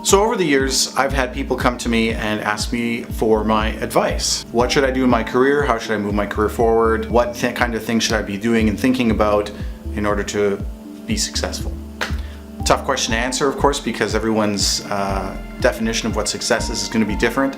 So over the years, I've had people come to me and ask me for my advice. What should I do in my career? How should I move my career forward? What kind of things should I be doing and thinking about in order to be successful? Tough question to answer, of course, because everyone's definition of what success is going to be different,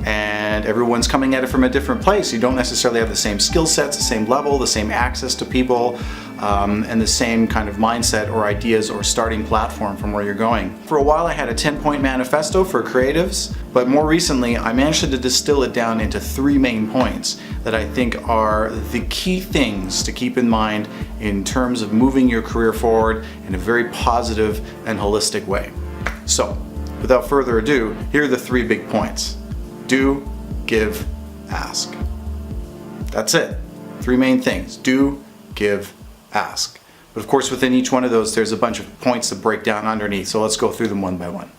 and everyone's coming at it from a different place. You don't necessarily have the same skill sets, the same level, the same access to people, and the same kind of mindset or ideas or starting platform from where you're going. For a while I had a 10-point manifesto for creatives, but more recently I managed to distill it down into 3 main points that I think are the key things to keep in mind in terms of moving your career forward in a very positive and holistic way. So, without further ado, here are the 3 big points. Do, give, ask. That's it. 3 main things. Do, give, ask. But of course within each one of those there's a bunch of points that break down underneath, so let's go through them one by one.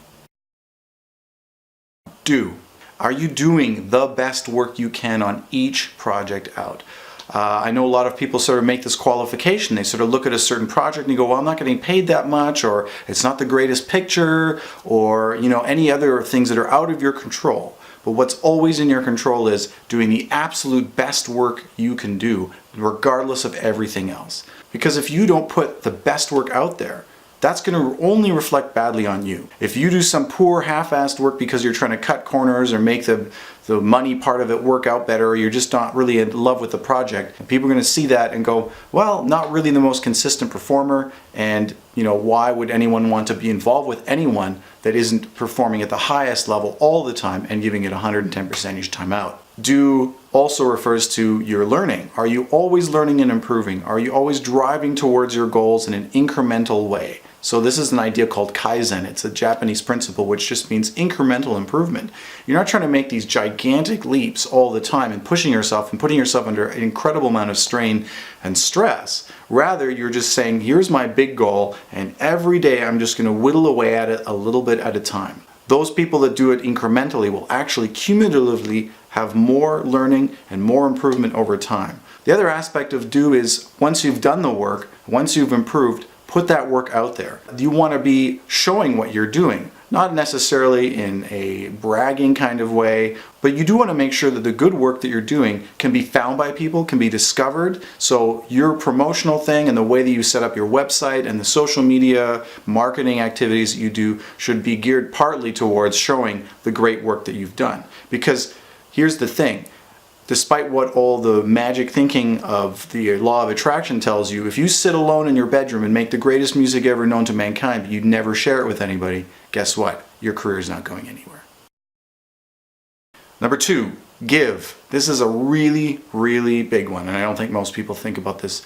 Do. Are you doing the best work you can on each project out? I know a lot of people sort of make this qualification. They sort of look at a certain project and you go, well, I'm not getting paid that much, or it's not the greatest picture, or any other things that are out of your control. But what's always in your control is doing the absolute best work you can do, regardless of everything else. Because if you don't put the best work out there, that's going to only reflect badly on you. If you do some poor half-assed work because you're trying to cut corners or make the money part of it work out better, or you're just not really in love with the project, people are going to see that and go, well, not really the most consistent performer, and why would anyone want to be involved with anyone that isn't performing at the highest level all the time and giving it 110% each time out. Do also refers to your learning. Are you always learning and improving? Are you always driving towards your goals in an incremental way? So this is an idea called Kaizen. It's a Japanese principle which just means incremental improvement. You're not trying to make these gigantic leaps all the time and pushing yourself and putting yourself under an incredible amount of strain and stress. Rather, you're just saying, here's my big goal, and every day I'm just going to whittle away at it a little bit at a time. Those people that do it incrementally will actually cumulatively have more learning and more improvement over time. The other aspect of do is, once you've done the work, once you've improved, put that work out there. You want to be showing what you're doing, not necessarily in a bragging kind of way, but you do want to make sure that the good work that you're doing can be found by people, can be discovered. So your promotional thing and the way that you set up your website and the social media marketing activities that you do should be geared partly towards showing the great work that you've done. Because here's the thing. Despite what all the magic thinking of the law of attraction tells you, if you sit alone in your bedroom and make the greatest music ever known to mankind, but you'd never share it with anybody, guess what? Your career is not going anywhere. Number 2, give. This is a really, really big one, and I don't think most people think about this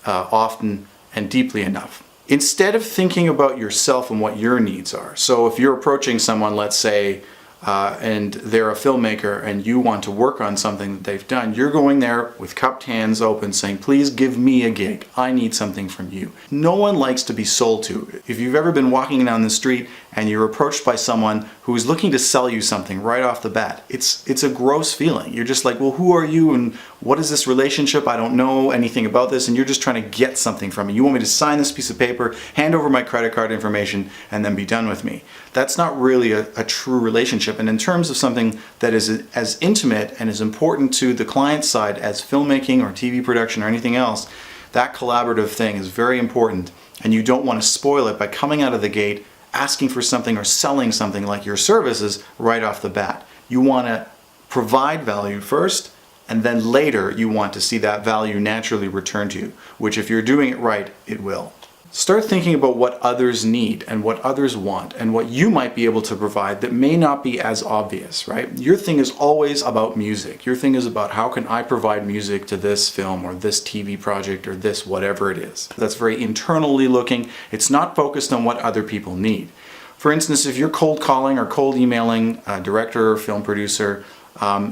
often and deeply enough. Instead of thinking about yourself and what your needs are, so if you're approaching someone, let's say, and they're a filmmaker and you want to work on something that they've done, you're going there with cupped hands open saying, please give me a gig. I need something from you. No one likes to be sold to. If you've ever been walking down the street and you're approached by someone who's looking to sell you something right off the bat, it's a gross feeling. You're just like, well, who are you and what is this relationship? I don't know anything about this, and you're just trying to get something from me. You want me to sign this piece of paper, hand over my credit card information, and then be done with me. That's not really a true relationship. And in terms of something that is as intimate and as important to the client side as filmmaking or TV production or anything else, that collaborative thing is very important, and you don't want to spoil it by coming out of the gate asking for something or selling something like your services right off the bat. You want to provide value first, and then later you want to see that value naturally return to you, which if you're doing it right, it will. Start thinking about what others need and what others want and what you might be able to provide that may not be as obvious, right? Your thing is always about music. Your thing is about how can I provide music to this film or this TV project or this whatever it is. That's very internally looking. It's not focused on what other people need. For instance, if you're cold calling or cold emailing a director or film producer,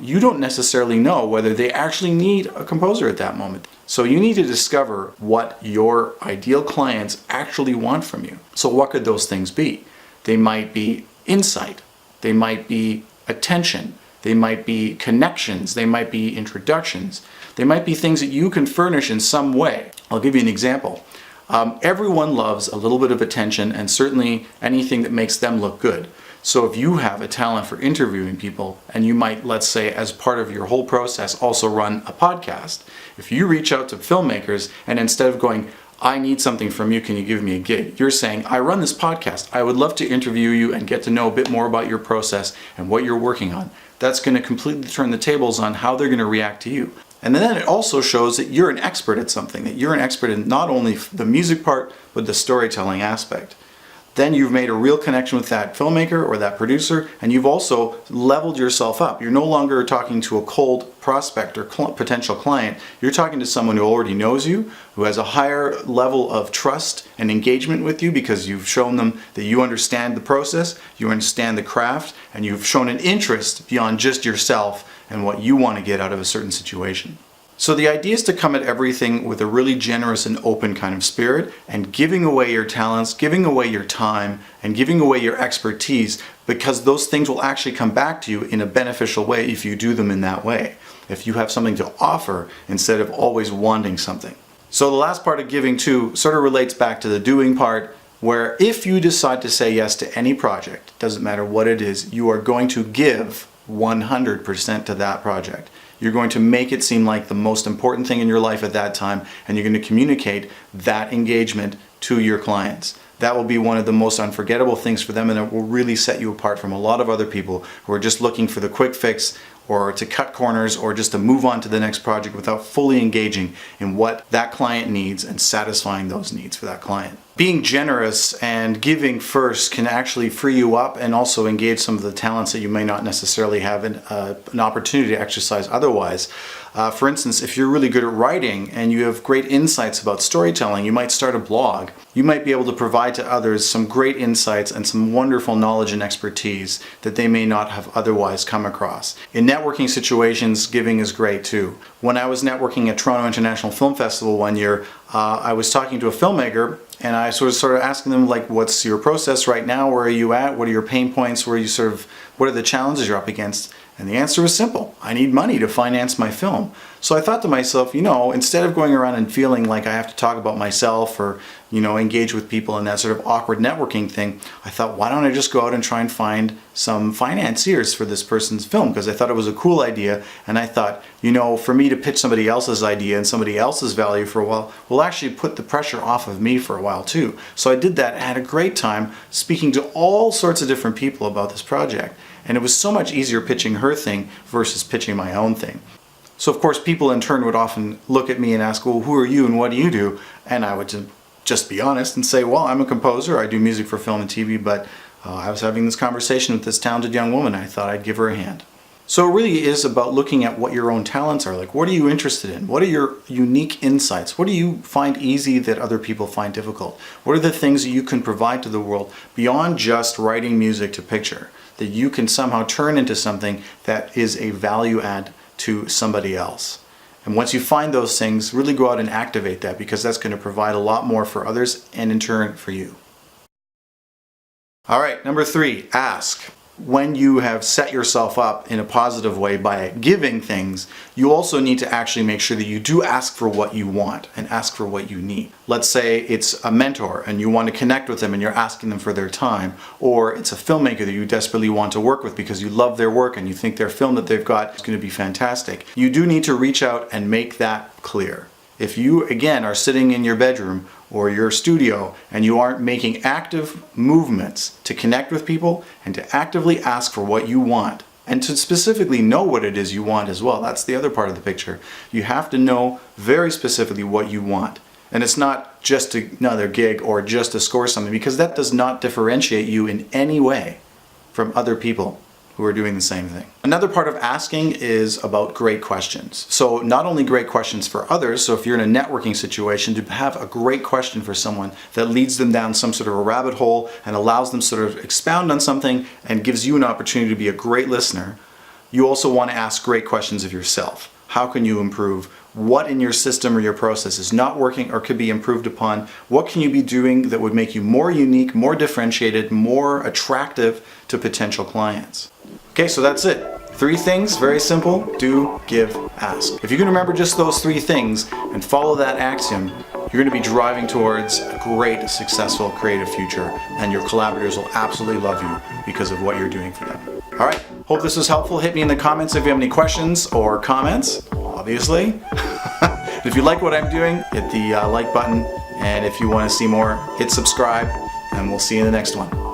you don't necessarily know whether they actually need a composer at that moment. So you need to discover what your ideal clients actually want from you. So what could those things be? They might be insight, they might be attention, they might be connections, they might be introductions, they might be things that you can furnish in some way. I'll give you an example. Everyone loves a little bit of attention and certainly anything that makes them look good. So if you have a talent for interviewing people, and you might, let's say, as part of your whole process, also run a podcast, if you reach out to filmmakers and instead of going, I need something from you, can you give me a gig? You're saying, I run this podcast. I would love to interview you and get to know a bit more about your process and what you're working on. That's going to completely turn the tables on how they're going to react to you. And then it also shows that you're an expert at something, that you're an expert in not only the music part, but the storytelling aspect. Then you've made a real connection with that filmmaker or that producer, and you've also leveled yourself up. You're no longer talking to a cold prospect or potential client. You're talking to someone who already knows you, who has a higher level of trust and engagement with you because you've shown them that you understand the process, you understand the craft, and you've shown an interest beyond just yourself and what you want to get out of a certain situation. So the idea is to come at everything with a really generous and open kind of spirit, and giving away your talents, giving away your time, and giving away your expertise, because those things will actually come back to you in a beneficial way if you do them in that way. If you have something to offer instead of always wanting something. So the last part of giving too sort of relates back to the doing part, where if you decide to say yes to any project, doesn't matter what it is, you are going to give 100% to that project. You're going to make it seem like the most important thing in your life at that time, and you're going to communicate that engagement to your clients. That will be one of the most unforgettable things for them, and it will really set you apart from a lot of other people who are just looking for the quick fix or to cut corners or just to move on to the next project without fully engaging in what that client needs and satisfying those needs for that client. Being generous and giving first can actually free you up and also engage some of the talents that you may not necessarily have an opportunity to exercise otherwise. For instance, if you're really good at writing and you have great insights about storytelling, you might start a blog. You might be able to provide to others some great insights and some wonderful knowledge and expertise that they may not have otherwise come across. In networking situations, giving is great too. When I was networking at Toronto International Film Festival one year, I was talking to a filmmaker, and I sort of asking them, like, what's your process right now? Where are you at? What are your pain points? What are the challenges you're up against? And the answer was simple. I need money to finance my film. So I thought to myself, instead of going around and feeling like I have to talk about myself or, engage with people in that sort of awkward networking thing, I thought, why don't I just go out and try and find some financiers for this person's film? Because I thought it was a cool idea, and I thought, for me to pitch somebody else's idea and somebody else's value for a while will actually put the pressure off of me for a while too. So I did that and had a great time speaking to all sorts of different people about this project. And it was so much easier pitching her thing versus pitching my own thing. So of course people in turn would often look at me and ask, well, who are you and what do you do? And I would just be honest and say, well, I'm a composer, I do music for film and TV, but I was having this conversation with this talented young woman, and I thought I'd give her a hand. So it really is about looking at what your own talents are like. What are you interested in? What are your unique insights? What do you find easy that other people find difficult? What are the things that you can provide to the world beyond just writing music to picture, that you can somehow turn into something that is a value add to somebody else? And once you find those things, really go out and activate that, because that's going to provide a lot more for others and in turn for you. All right, number 3, ask. When you have set yourself up in a positive way by giving things, you also need to actually make sure that you do ask for what you want and ask for what you need. Let's say it's a mentor and you want to connect with them and you're asking them for their time, or it's a filmmaker that you desperately want to work with because you love their work and you think their film that they've got is going to be fantastic. You do need to reach out and make that clear. If you, again, are sitting in your bedroom or your studio and you aren't making active movements to connect with people and to actively ask for what you want, and to specifically know what it is you want as well, that's the other part of the picture. You have to know very specifically what you want. And it's not just another gig or just to score something, because that does not differentiate you in any way from other people who are doing the same thing. Another part of asking is about great questions. So not only great questions for others, so if you're in a networking situation, to have a great question for someone that leads them down some sort of a rabbit hole and allows them sort of expound on something and gives you an opportunity to be a great listener, you also want to ask great questions of yourself. How can you improve? What in your system or your process is not working or could be improved upon? What can you be doing that would make you more unique, more differentiated, more attractive to potential clients? Okay, so that's it. 3 things, very simple: do, give, ask. If you can remember just those 3 things and follow that axiom, you're going to be driving towards a great, successful, creative future, and your collaborators will absolutely love you because of what you're doing for them. All right, hope this was helpful. Hit me in the comments if you have any questions or comments, obviously. If you like what I'm doing, hit the like button, and if you want to see more, hit subscribe, and we'll see you in the next one.